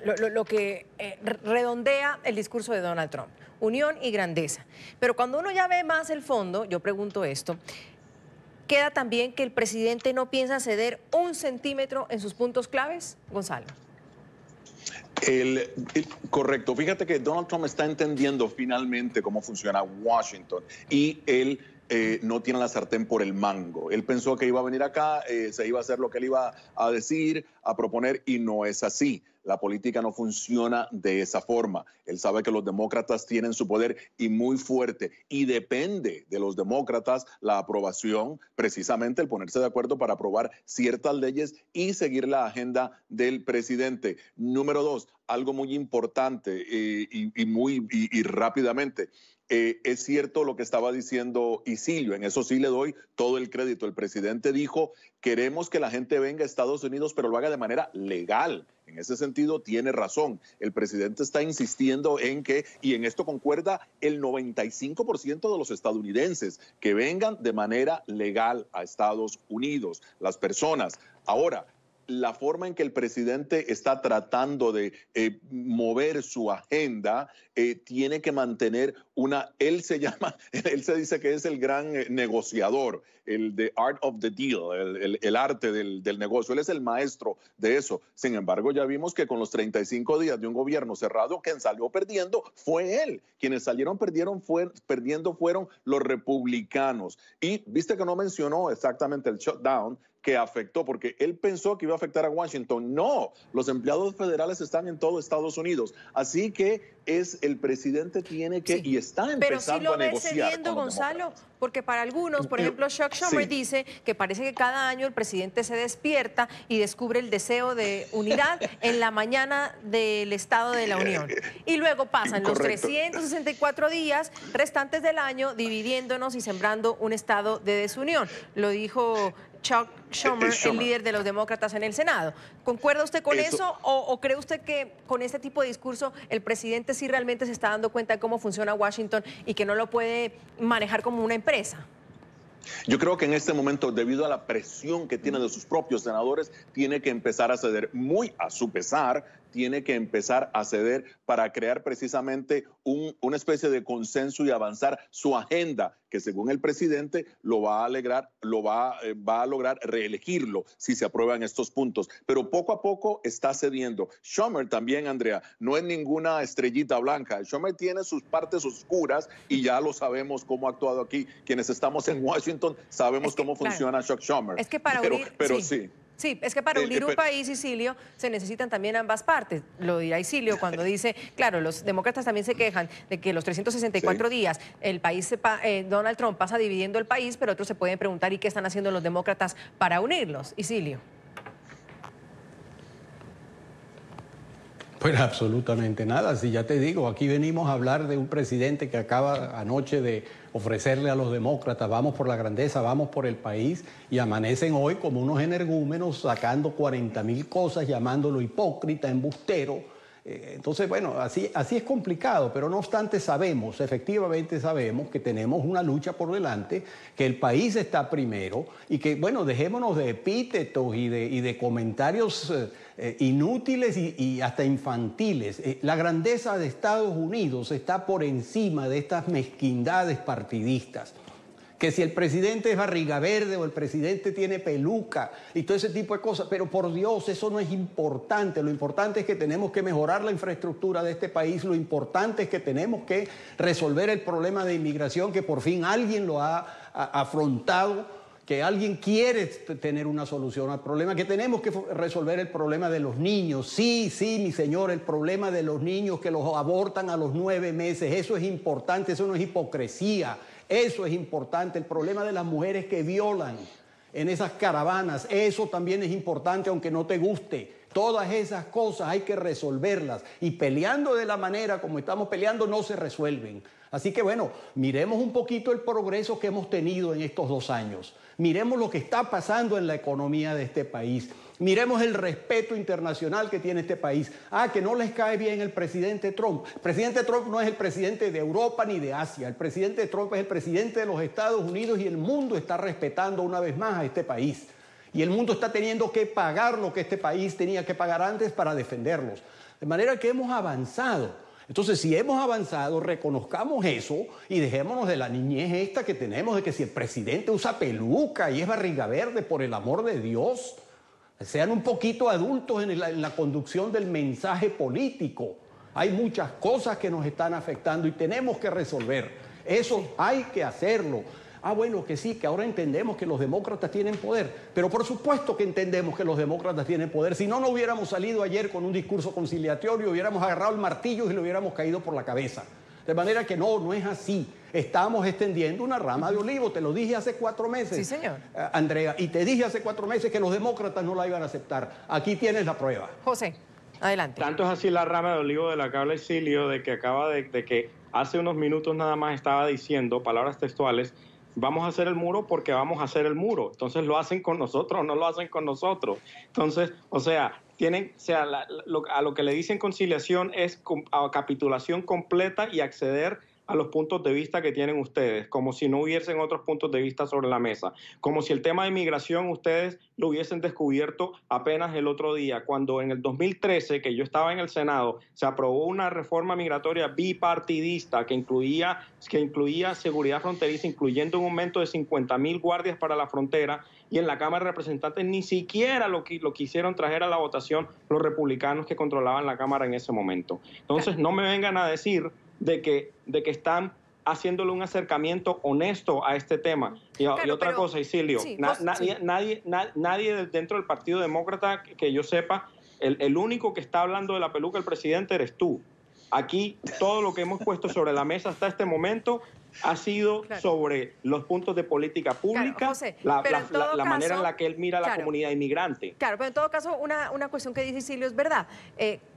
lo que redondea el discurso de Donald Trump. Unión y grandeza. Pero cuando uno ya ve más el fondo, yo pregunto esto, ¿queda también que el presidente no piensa ceder 1 centímetro en sus puntos claves? Gonzalo. Correcto. Fíjate que Donald Trump está entendiendo finalmente cómo funciona Washington y él no tiene la sartén por el mango. Él pensó que iba a venir acá, se iba a hacer lo que él iba a decir, a proponer, y no es así. La política no funciona de esa forma. Él sabe que los demócratas tienen su poder y muy fuerte, y depende de los demócratas la aprobación, precisamente el ponerse de acuerdo para aprobar ciertas leyes y seguir la agenda del presidente. Número 2, algo muy importante y rápidamente. Es cierto lo que estaba diciendo Isilio, en eso sí le doy todo el crédito. El presidente dijo, queremos que la gente venga a Estados Unidos, pero lo haga de manera legal. En ese sentido tiene razón. El presidente está insistiendo en que, y en esto concuerda el 95% de los estadounidenses, que vengan de manera legal a Estados Unidos, las personas. Ahora, la forma en que el presidente está tratando de mover su agenda tiene que mantener él se dice que es el gran negociador, el the art of the deal, el arte del negocio. Él es el maestro de eso. Sin embargo, ya vimos que con los 35 días de un gobierno cerrado, quien salió perdiendo fue él. Quienes salieron perdiendo fueron los republicanos. Y viste que no mencionó exactamente el shutdown que afectó, porque él pensó que iba a afectar a Washington. No, los empleados federales están en todo Estados Unidos. Así que el presidente tiene que, y está empezando a negociar. Pero sí lo ves cediendo, Gonzalo, porque para algunos, por ejemplo, Chuck Schumer dice que parece que cada año el presidente se despierta y descubre el deseo de unidad en la mañana del Estado de la Unión. Y luego pasan los 364 días restantes del año dividiéndonos y sembrando un estado de desunión. Lo dijo Chuck Schumer, el líder de los demócratas en el Senado. ¿Concuerda usted con eso o cree usted que con este tipo de discurso el presidente sí realmente se está dando cuenta de cómo funciona Washington y que no lo puede manejar como una empresa? Yo creo que en este momento, debido a la presión que tiene de sus propios senadores, tiene que empezar a ceder, muy a su pesar, tiene que empezar a ceder para crear precisamente una especie de consenso y avanzar su agenda, que según el presidente va a lograr reelegirlo si se aprueban estos puntos. Pero poco a poco está cediendo. Schumer también, Andrea, no es ninguna estrellita blanca. Schumer tiene sus partes oscuras y ya lo sabemos cómo ha actuado aquí. Quienes estamos en Washington sabemos cómo funciona Chuck Schumer. Es que para unir, Sí, es que para unir un país, Isilio, se necesitan también ambas partes. Lo dirá Isilio cuando dice, claro, los demócratas también se quejan de que los 364 días el país, Donald Trump pasa dividiendo el país, pero otros se pueden preguntar, ¿y qué están haciendo los demócratas para unirlos? Isilio. Pues absolutamente nada. Si ya te digo, aquí venimos a hablar de un presidente que acaba anoche de ofrecerle a los demócratas, vamos por la grandeza, vamos por el país, y amanecen hoy como unos energúmenos sacando 40.000 cosas, llamándolo hipócrita, embustero. Entonces, bueno, así es complicado, pero no obstante efectivamente sabemos que tenemos una lucha por delante, que el país está primero y que, bueno, dejémonos de epítetos y de comentarios inútiles y hasta infantiles. La grandeza de Estados Unidos está por encima de estas mezquindades partidistas. Que si el presidente es barriga verde o el presidente tiene peluca y todo ese tipo de cosas, pero por Dios, eso no es importante. Lo importante es que tenemos que mejorar la infraestructura de este país, lo importante es que tenemos que resolver el problema de inmigración, que por fin alguien lo ha afrontado, que alguien quiere tener una solución al problema, que tenemos que resolver el problema de los niños. Sí, mi señor, el problema de los niños que los abortan a los 9 meses, eso es importante, eso no es hipocresía. Eso es importante. El problema de las mujeres que violan en esas caravanas, eso también es importante, aunque no te guste. Todas esas cosas hay que resolverlas. Y peleando de la manera como estamos peleando no se resuelven. Así que bueno, miremos un poquito el progreso que hemos tenido en estos 2 años. Miremos lo que está pasando en la economía de este país. Miremos el respeto internacional que tiene este país. Que no les cae bien el presidente Trump. El presidente Trump no es el presidente de Europa ni de Asia. El presidente Trump es el presidente de los Estados Unidos y el mundo está respetando una vez más a este país. Y el mundo está teniendo que pagar lo que este país tenía que pagar antes para defenderlos. De manera que hemos avanzado. Entonces, si hemos avanzado, reconozcamos eso y dejémonos de la niñez esta que tenemos de que si el presidente usa peluca y es barriga verde, por el amor de Dios, sean un poquito adultos en la conducción del mensaje político. Hay muchas cosas que nos están afectando y tenemos que resolver. Eso hay que hacerlo. Bueno, que sí, que ahora entendemos que los demócratas tienen poder. Pero por supuesto que entendemos que los demócratas tienen poder. Si no, no hubiéramos salido ayer con un discurso conciliatorio, hubiéramos agarrado el martillo y lo hubiéramos caído por la cabeza. De manera que no es así. Estamos extendiendo una rama de olivo. Te lo dije hace 4 meses. Sí, señor. Andrea, y te dije hace 4 meses que los demócratas no la iban a aceptar. Aquí tienes la prueba. José, adelante. Tanto es así la rama de olivo de la que habla Isilio, de que que hace unos minutos nada más estaba diciendo, palabras textuales, vamos a hacer el muro porque vamos a hacer el muro. Entonces, ¿lo hacen con nosotros o no lo hacen con nosotros? Entonces, a lo que le dicen conciliación es a capitulación completa y acceder a los puntos de vista que tienen ustedes, como si no hubiesen otros puntos de vista sobre la mesa, como si el tema de inmigración ustedes lo hubiesen descubierto apenas el otro día, cuando en el 2013, que yo estaba en el Senado, se aprobó una reforma migratoria bipartidista que incluía seguridad fronteriza, incluyendo un aumento de 50,000 guardias para la frontera, y en la Cámara de Representantes ni siquiera lo quisieron traer a la votación los republicanos que controlaban la Cámara en ese momento. Entonces, no me vengan a decir de que están haciéndole un acercamiento honesto a este tema. Y otra cosa, Isilio, sí, nadie dentro del Partido Demócrata que yo sepa, el único que está hablando de la peluca del presidente eres tú. Aquí todo lo que hemos puesto sobre la mesa hasta este momento ha sido sobre los puntos de política pública, José, la manera en la que él mira a la comunidad inmigrante. Claro, pero en todo caso, una cuestión que dice Silvio es verdad.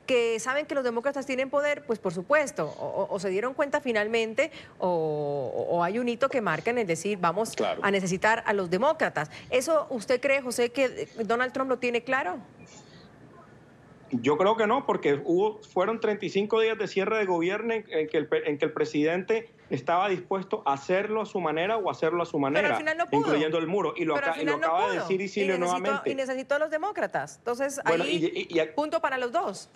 Que saben que los demócratas tienen poder, pues por supuesto, o se dieron cuenta finalmente, o hay un hito que marcan, es decir, vamos a necesitar a los demócratas. ¿Eso usted cree, José, que Donald Trump lo tiene claro? Yo creo que no, porque fueron 35 días de cierre de gobierno en que el presidente estaba dispuesto a hacerlo a su manera o hacerlo a su manera, pero al final no pudo, incluyendo el muro. Y lo acaba de decir Isilio nuevamente. Y necesitó a los demócratas. Entonces, bueno, ahí punto para los dos.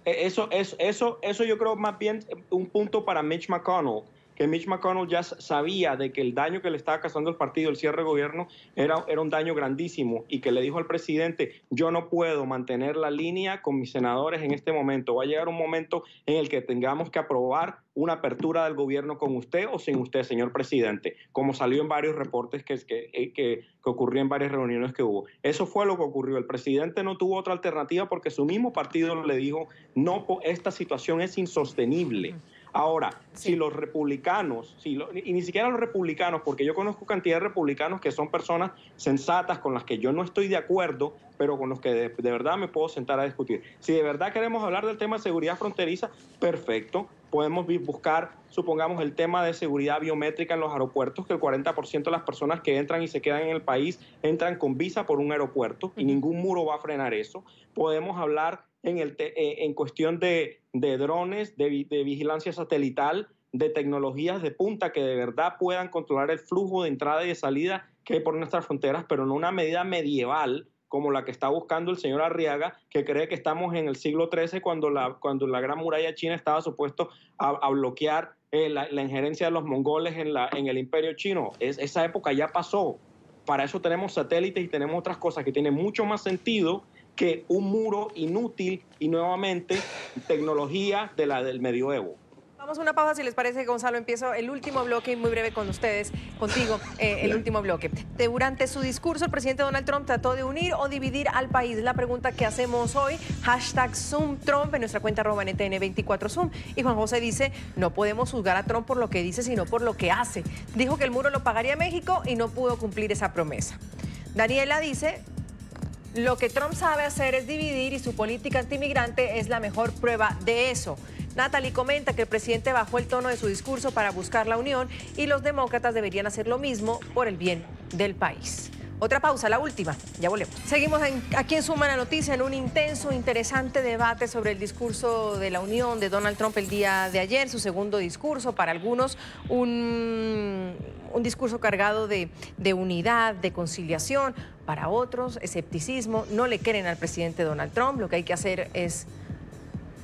Eso yo creo más bien un punto para Mitch McConnell, que Mitch McConnell ya sabía de que el daño que le estaba causando el partido, el cierre de gobierno, era un daño grandísimo, y que le dijo al presidente: yo no puedo mantener la línea con mis senadores en este momento. Va a llegar un momento en el que tengamos que aprobar una apertura del gobierno con usted o sin usted, señor presidente, como salió en varios reportes que ocurrió en varias reuniones que hubo. Eso fue lo que ocurrió. El presidente no tuvo otra alternativa porque su mismo partido le dijo: no, esta situación es insostenible. Ahora, si los republicanos, y ni siquiera los republicanos, porque yo conozco cantidad de republicanos que son personas sensatas con las que yo no estoy de acuerdo, pero con los que de verdad me puedo sentar a discutir. Si de verdad queremos hablar del tema de seguridad fronteriza, perfecto. Podemos buscar, supongamos, el tema de seguridad biométrica en los aeropuertos, que el 40% de las personas que entran y se quedan en el país entran con visa por un aeropuerto, y ningún muro va a frenar eso. Podemos hablar en cuestión de drones, de vigilancia satelital, de tecnologías de punta que de verdad puedan controlar el flujo de entrada y de salida que hay por nuestras fronteras, pero no una medida medieval como la que está buscando el señor Arriaga, que cree que estamos en el siglo XIII cuando la Gran Muralla China estaba supuesto a bloquear la injerencia de los mongoles en el imperio chino. Esa época ya pasó. Para eso tenemos satélites y tenemos otras cosas que tienen mucho más sentido que un muro inútil y nuevamente tecnología del medioevo. Vamos a una pausa, si les parece, Gonzalo. Empiezo el último bloque, muy breve con ustedes, contigo, el último bloque. Durante su discurso, el presidente Donald Trump trató de unir o dividir al país. Es la pregunta que hacemos hoy. #ZoomTrump en nuestra cuenta @NTN24Zoom. Y Juan José dice: no podemos juzgar a Trump por lo que dice, sino por lo que hace. Dijo que el muro lo pagaría México y no pudo cumplir esa promesa. Daniela dice: lo que Trump sabe hacer es dividir y su política antimigrante es la mejor prueba de eso. Natalie comenta que el presidente bajó el tono de su discurso para buscar la unión y los demócratas deberían hacer lo mismo por el bien del país. Otra pausa, la última, ya volvemos. Seguimos aquí en Suma la Noticia en un intenso, interesante debate sobre el discurso de la unión de Donald Trump el día de ayer, su segundo discurso, para algunos un discurso cargado de unidad, de conciliación, para otros escepticismo, no le creen al presidente Donald Trump, lo que hay que hacer es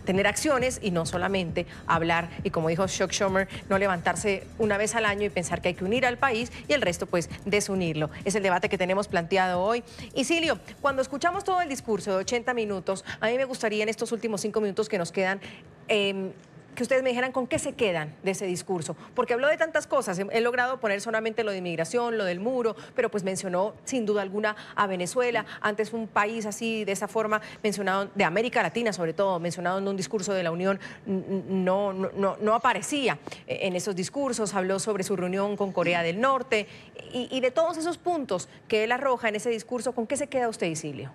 tener acciones y no solamente hablar, y como dijo Chuck Schumer, no levantarse una vez al año y pensar que hay que unir al país y el resto pues desunirlo. Es el debate que tenemos planteado hoy. Y Silvio, cuando escuchamos todo el discurso de 80 minutos, a mí me gustaría en estos últimos 5 minutos que nos quedan que ustedes me dijeran con qué se quedan de ese discurso, porque habló de tantas cosas. He logrado poner solamente lo de inmigración, lo del muro, pero pues mencionó sin duda alguna a Venezuela, antes un país así, de esa forma, mencionado, de América Latina sobre todo, mencionado en un discurso de la Unión, no aparecía en esos discursos. Habló sobre su reunión con Corea del Norte y de todos esos puntos que él arroja en ese discurso. ¿Con qué se queda usted, Isilio?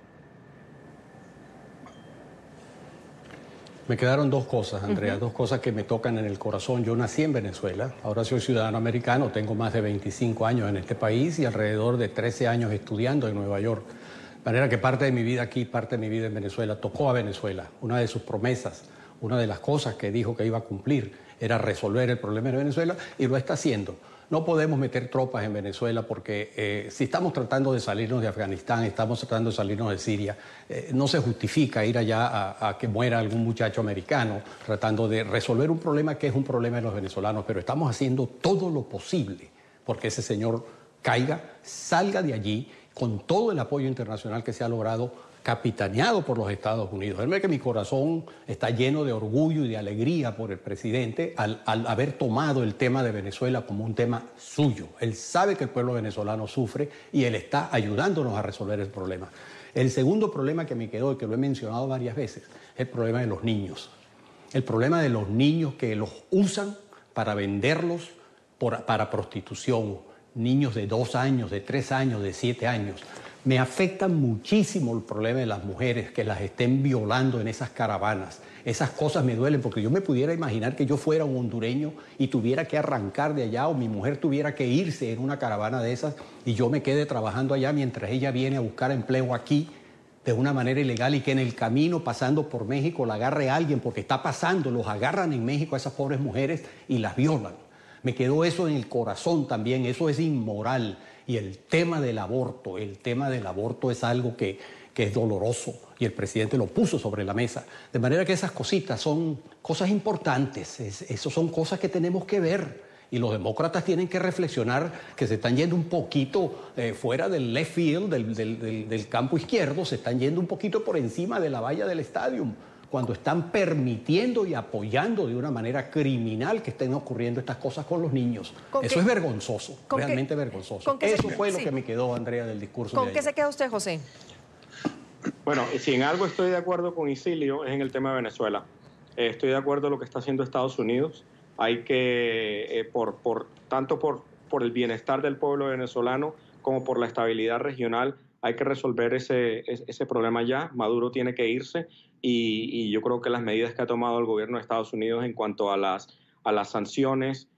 Me quedaron dos cosas, Andrea, dos cosas que me tocan en el corazón. Yo nací en Venezuela, ahora soy ciudadano americano, tengo más de 25 años en este país y alrededor de 13 años estudiando en Nueva York. De manera que parte de mi vida aquí, parte de mi vida en Venezuela, tocó a Venezuela. Una de sus promesas, una de las cosas que dijo que iba a cumplir era resolver el problema de Venezuela, y lo está haciendo. No podemos meter tropas en Venezuela porque si estamos tratando de salirnos de Afganistán, estamos tratando de salirnos de Siria, no se justifica ir allá a que muera algún muchacho americano tratando de resolver un problema que es un problema de los venezolanos, pero estamos haciendo todo lo posible porque ese señor caiga, salga de allí con todo el apoyo internacional que se ha logrado, capitaneado por los Estados Unidos. Déjame que mi corazón está lleno de orgullo y de alegría por el presidente al haber tomado el tema de Venezuela como un tema suyo. Él sabe que el pueblo venezolano sufre y él está ayudándonos a resolver el problema. El segundo problema que me quedó y que lo he mencionado varias veces es el problema de los niños. El problema de los niños que los usan para venderlos para prostitución. Niños de 2 años, de 3 años, de 7 años. Me afecta muchísimo el problema de las mujeres que las estén violando en esas caravanas. Esas cosas me duelen porque yo me pudiera imaginar que yo fuera un hondureño y tuviera que arrancar de allá, o mi mujer tuviera que irse en una caravana de esas y yo me quede trabajando allá mientras ella viene a buscar empleo aquí de una manera ilegal, y que en el camino pasando por México la agarre alguien, porque está pasando, los agarran en México a esas pobres mujeres y las violan. Me quedó eso en el corazón también, eso es inmoral. Y el tema del aborto es algo que es doloroso, y el presidente lo puso sobre la mesa. De manera que esas cositas son cosas importantes, esas son cosas que tenemos que ver. Y los demócratas tienen que reflexionar que se están yendo un poquito fuera del left field, del campo izquierdo, se están yendo un poquito por encima de la valla del estadio, cuando están permitiendo y apoyando de una manera criminal que estén ocurriendo estas cosas con los niños. Eso es vergonzoso, realmente vergonzoso. Eso fue lo que me quedó, Andrea, del discurso. ¿Con qué se queda usted, José? Bueno, si en algo estoy de acuerdo con Isilio es en el tema de Venezuela. Estoy de acuerdo en lo que está haciendo Estados Unidos. Hay que, tanto por el bienestar del pueblo venezolano como por la estabilidad regional, hay que resolver ese problema ya. Maduro tiene que irse, y yo creo que las medidas que ha tomado el gobierno de Estados Unidos en cuanto a las sanciones,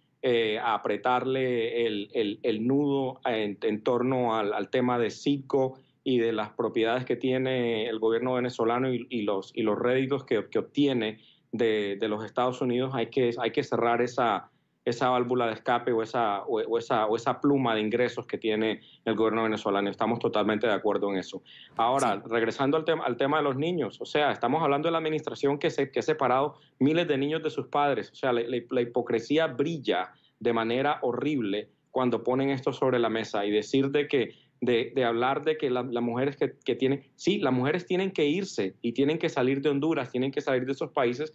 a apretarle el nudo en torno al tema de Citgo y de las propiedades que tiene el gobierno venezolano y los réditos que obtiene de los Estados Unidos, hay que cerrar esa válvula de escape o esa pluma de ingresos que tiene el gobierno venezolano. Estamos totalmente de acuerdo en eso. Ahora, regresando al tema de los niños, o sea, estamos hablando de la administración que ha separado miles de niños de sus padres. O sea, la hipocresía brilla de manera horrible cuando ponen esto sobre la mesa, y decir de hablar de que las mujeres que tienen... Sí, las mujeres tienen que irse y tienen que salir de Honduras, tienen que salir de esos países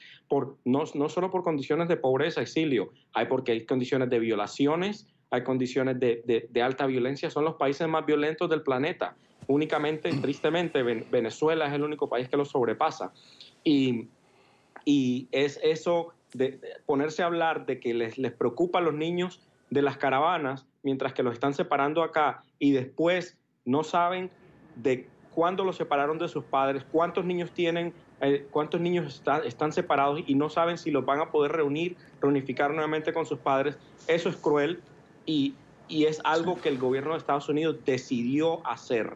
no solo por condiciones de pobreza, exilio, porque hay condiciones de violaciones, hay condiciones de alta violencia. Son los países más violentos del planeta. Únicamente, tristemente, Venezuela es el único país que los sobrepasa. Y es eso de ponerse a hablar de que les preocupa a los niños de las caravanas, mientras que los están separando acá, y después no saben de cuándo los separaron de sus padres, cuántos niños tienen, cuántos niños están separados, y no saben si los van a poder reunificar nuevamente con sus padres. Eso es cruel, y es algo que el gobierno de Estados Unidos decidió hacer.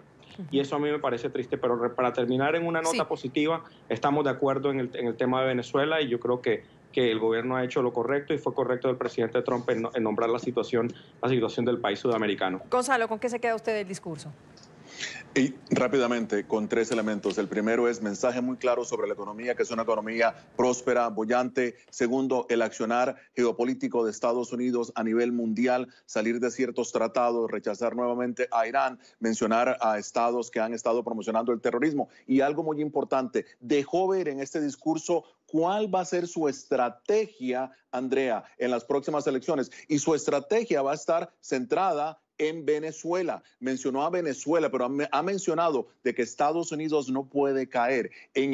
Y eso a mí me parece triste, pero para terminar en una nota positiva, estamos de acuerdo en el tema de Venezuela, y yo creo que el gobierno ha hecho lo correcto, y fue correcto del presidente Trump en nombrar la situación del país sudamericano. Gonzalo, ¿con qué se queda usted del discurso? Y rápidamente, con 3 elementos. El primero es mensaje muy claro sobre la economía, que es una economía próspera, bollante. Segundo, el accionar geopolítico de Estados Unidos a nivel mundial, salir de ciertos tratados, rechazar nuevamente a Irán, mencionar a estados que han estado promocionando el terrorismo. Y algo muy importante, dejó ver en este discurso cuál va a ser su estrategia, Andrea, en las próximas elecciones. Y su estrategia va a estar centrada en Venezuela. Mencionó a Venezuela, pero ha mencionado de que Estados Unidos no puede caer en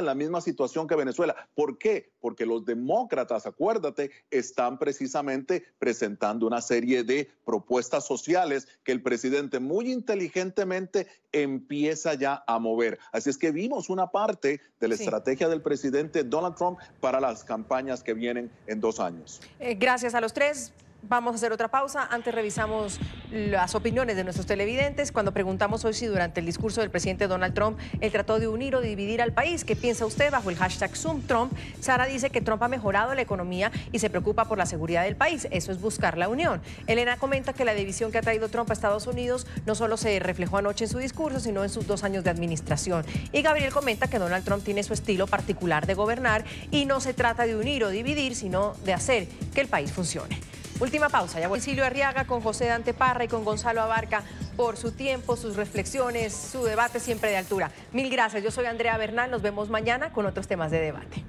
la misma situación que Venezuela. ¿Por qué? Porque los demócratas, acuérdate, están precisamente presentando una serie de propuestas sociales que el presidente muy inteligentemente empieza ya a mover. Así es que vimos una parte de la estrategia del presidente Donald Trump para las campañas que vienen en 2 años. Gracias a los 3. Vamos a hacer otra pausa. Antes revisamos las opiniones de nuestros televidentes. Cuando preguntamos hoy si durante el discurso del presidente Donald Trump él trató de unir o dividir al país, ¿qué piensa usted? Bajo el hashtag #ZoomTrump, Sara dice que Trump ha mejorado la economía y se preocupa por la seguridad del país. Eso es buscar la unión. Elena comenta que la división que ha traído Trump a Estados Unidos no solo se reflejó anoche en su discurso, sino en sus 2 años de administración. Y Gabriel comenta que Donald Trump tiene su estilo particular de gobernar y no se trata de unir o dividir, sino de hacer que el país funcione. Última pausa, ya voy. Silvio Arriaga con José Dante Parra y con Gonzalo Abarca por su tiempo, sus reflexiones, su debate siempre de altura. Mil gracias, yo soy Andrea Bernal, nos vemos mañana con otros temas de debate.